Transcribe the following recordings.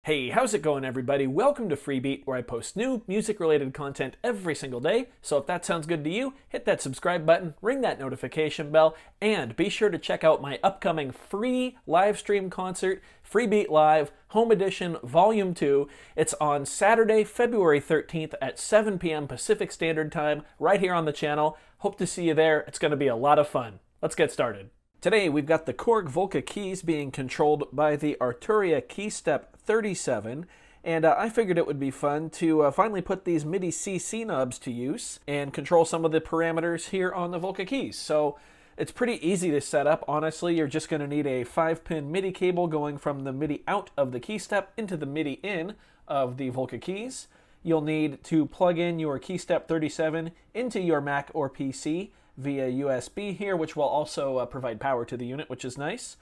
Hey, how's it going, everybody? Welcome to Freebeat, where I post new music-related content every single day. So if that sounds good to you, hit that subscribe button, ring that notification bell, and be sure to check out my upcoming free live stream concert, Freebeat Live Home Edition Volume 2. It's on Saturday, February 13th at 7 p.m. Pacific Standard Time, right here on the channel. Hope to see you there. It's going to be a lot of fun. Let's get started. Today, we've got the Korg Volca Keys being controlled by the Arturia Keystep 37, and I figured it would be fun to finally put these MIDI CC Knobs to use and control some of the parameters here on the Volca Keys. So it's pretty easy to set up. Honestly, you're just going to need a 5-pin MIDI cable going from the MIDI out of the Keystep into the MIDI in of the Volca Keys. You'll need to plug in your Keystep 37 into your Mac or PC via USB here, which will also provide power to the unit, which is nice.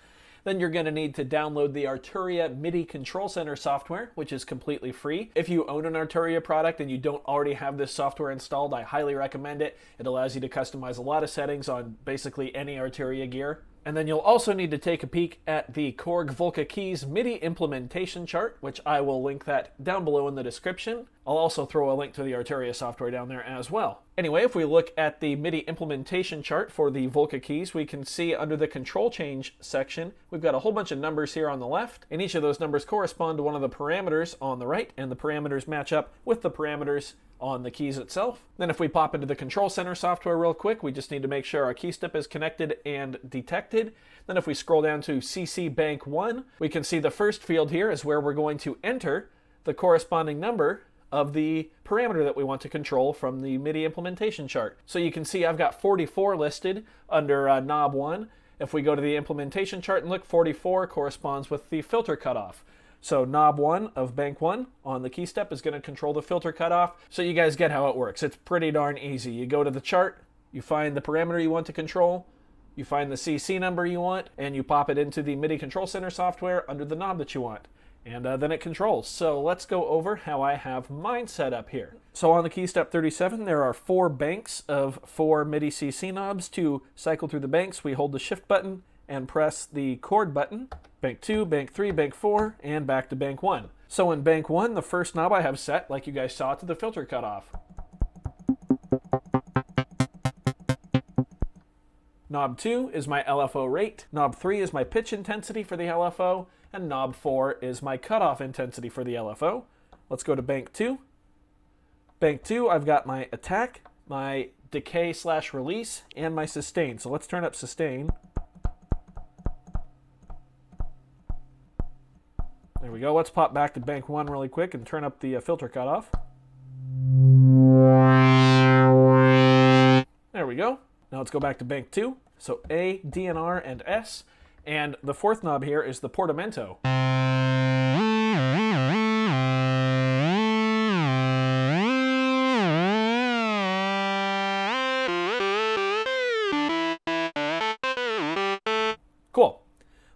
Then you're going to need to download the Arturia MIDI Control Center software, which is completely free. If you own an Arturia product and you don't already have this software installed, I highly recommend it. It allows you to customize a lot of settings on basically any Arturia gear. And then you'll also need to take a peek at the Korg Volca Keys MIDI implementation chart, which I will link that down below in the description. I'll also throw a link to the Arturia software down there as well. Anyway, if we look at the MIDI implementation chart for the Volca Keys, we can see under the control change section, we've got a whole bunch of numbers here on the left, and each of those numbers correspond to one of the parameters on the right, and the parameters match up with the parameters on the keys itself. Then if we pop into the Control Center software real quick, we just need to make sure our Keystep is connected and detected. Then if we scroll down to CC Bank 1, we can see the first field here is where we're going to enter the corresponding number of the parameter that we want to control from the MIDI implementation chart. So you can see I've got 44 listed under knob 1. If we go to the implementation chart and look, 44 corresponds with the filter cutoff. So knob 1 of bank 1 on the Keystep is going to control the filter cutoff. So you guys get how it works. It's pretty darn easy. You go to the chart, you find the parameter you want to control, you find the CC number you want, and you pop it into the MIDI Control Center software under the knob that you want. And then it controls. So let's go over how I have mine set up here. So on the Keystep 37, there are 4 banks of 4 MIDI CC knobs. To cycle through the banks, we hold the shift button and press the chord button. Bank 2, bank 3, bank 4, and back to bank 1. So in bank 1, the first knob I have set, like you guys saw, to the filter cutoff. Knob 2 is my LFO rate. Knob 3 is my pitch intensity for the LFO. And knob 4 is my cutoff intensity for the LFO. Let's go to bank 2. Bank 2, I've got my attack, my decay/release, and my sustain. So let's turn up sustain. There we go. Let's pop back to bank 1 really quick and turn up the filter cutoff. There we go. Now let's go back to bank 2. So A, D, and R, and S. And the 4th knob here is the portamento. Cool.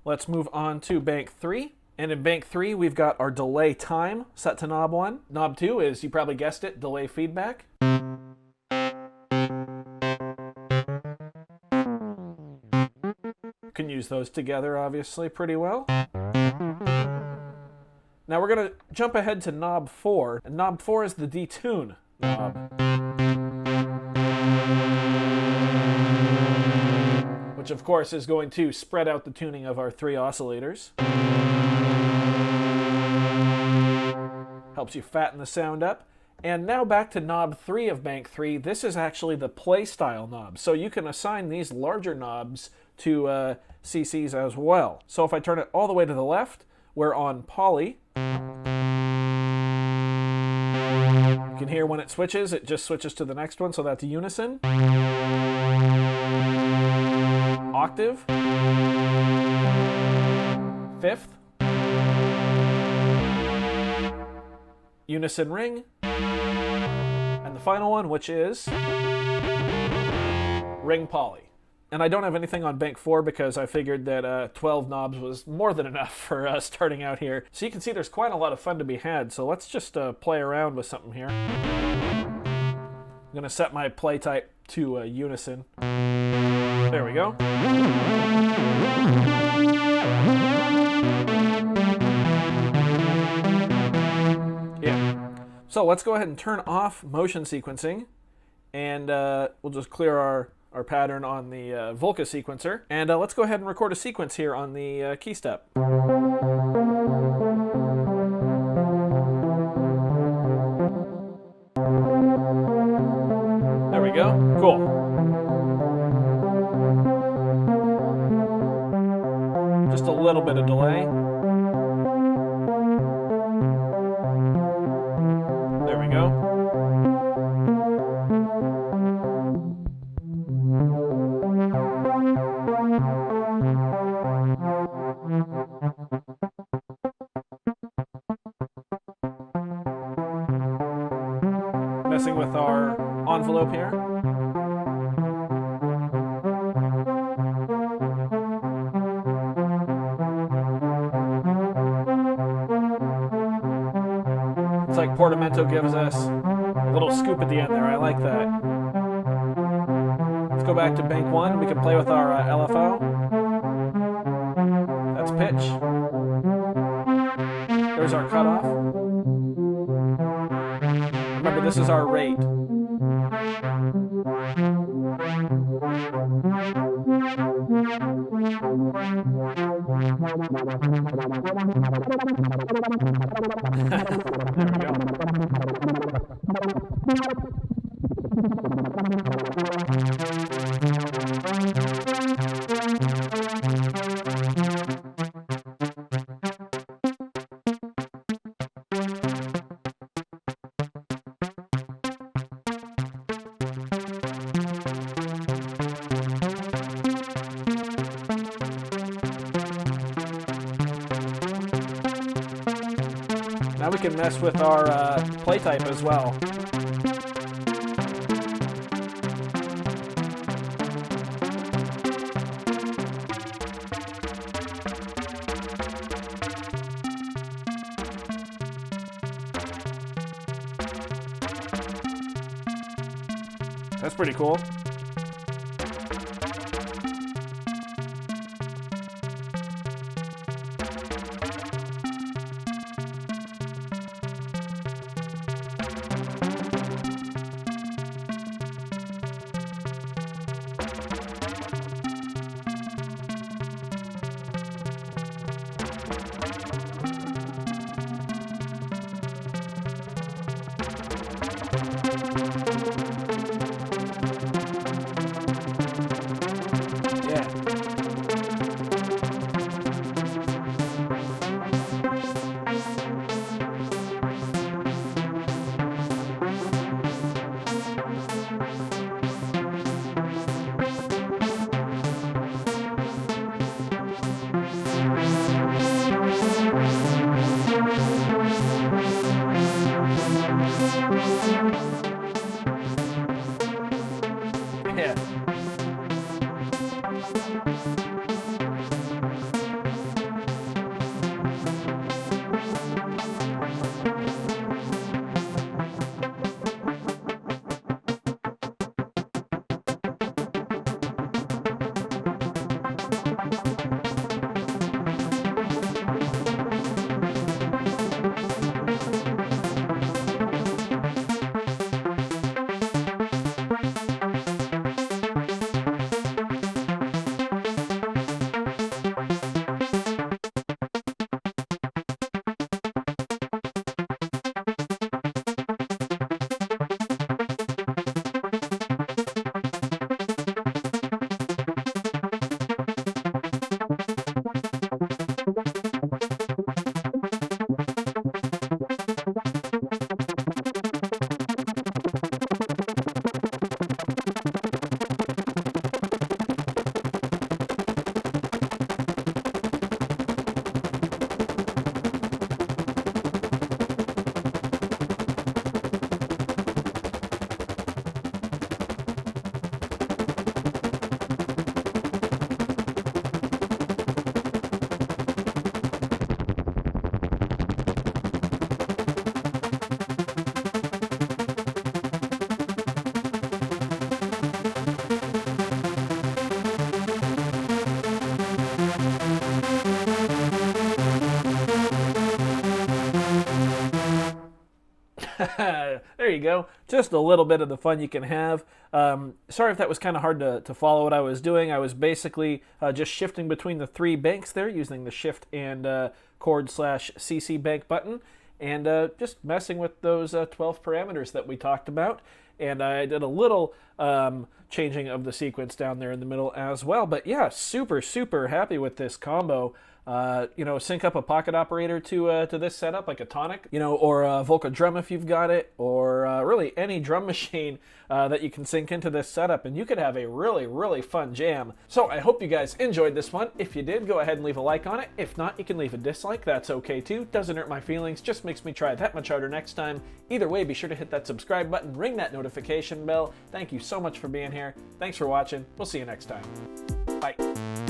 Let's move on to bank 3. And in bank 3, we've got our delay time set to knob 1. Knob 2 is, you probably guessed it, delay feedback. Can use those together obviously pretty well. Now we're going to jump ahead to knob 4, and knob 4 is the detune knob, which of course is going to spread out the tuning of our 3 oscillators. Helps you fatten the sound up. And now back to knob 3 of bank 3. This is actually the play style knob, so you can assign these larger knobs to CCs as well. So if I turn it all the way to the left, we're on poly. You can hear when it switches, it just switches to the next one, so that's unison. Octave. Fifth. Unison ring. And the final one, which is ring poly. And I don't have anything on bank 4 because I figured that 12 knobs was more than enough for starting out here. So you can see there's quite a lot of fun to be had. So let's just play around with something here. I'm going to set my play type to unison. There we go. So let's go ahead and turn off motion sequencing, and we'll just clear our pattern on the Volca sequencer. And let's go ahead and record a sequence here on the Keystep. There we go. Cool. Just a little bit of delay. There we go. Messing with our envelope here. It's like Portamento gives us a little scoop at the end there. I like that. Let's go back to bank 1. We can play with our LFO. That's pitch. There's our cutoff. Remember, this is our rate. There we go. Now we can mess with our play type as well. That's pretty cool. There you go. Just a little bit of the fun you can have. Sorry if that was kind of hard to follow what I was doing. I was basically just shifting between the 3 banks there using the shift and chord/CC bank button, and just messing with those 12 parameters that we talked about. And I did a little changing of the sequence down there in the middle as well. But yeah, super, super happy with this combo. Sync up a pocket operator to this setup, like a tonic, or a Volca drum if you've got it, or really any drum machine that you can sync into this setup, and you could have a really, really fun jam. So I hope you guys enjoyed this one. If you did, go ahead and leave a like on it. If not, you can leave a dislike. That's okay too. Doesn't hurt my feelings, just makes me try that much harder next time. Either way, be sure to hit that subscribe button, ring that notification bell. Thank you so much for being here. Thanks for watching. We'll see you next time. Bye.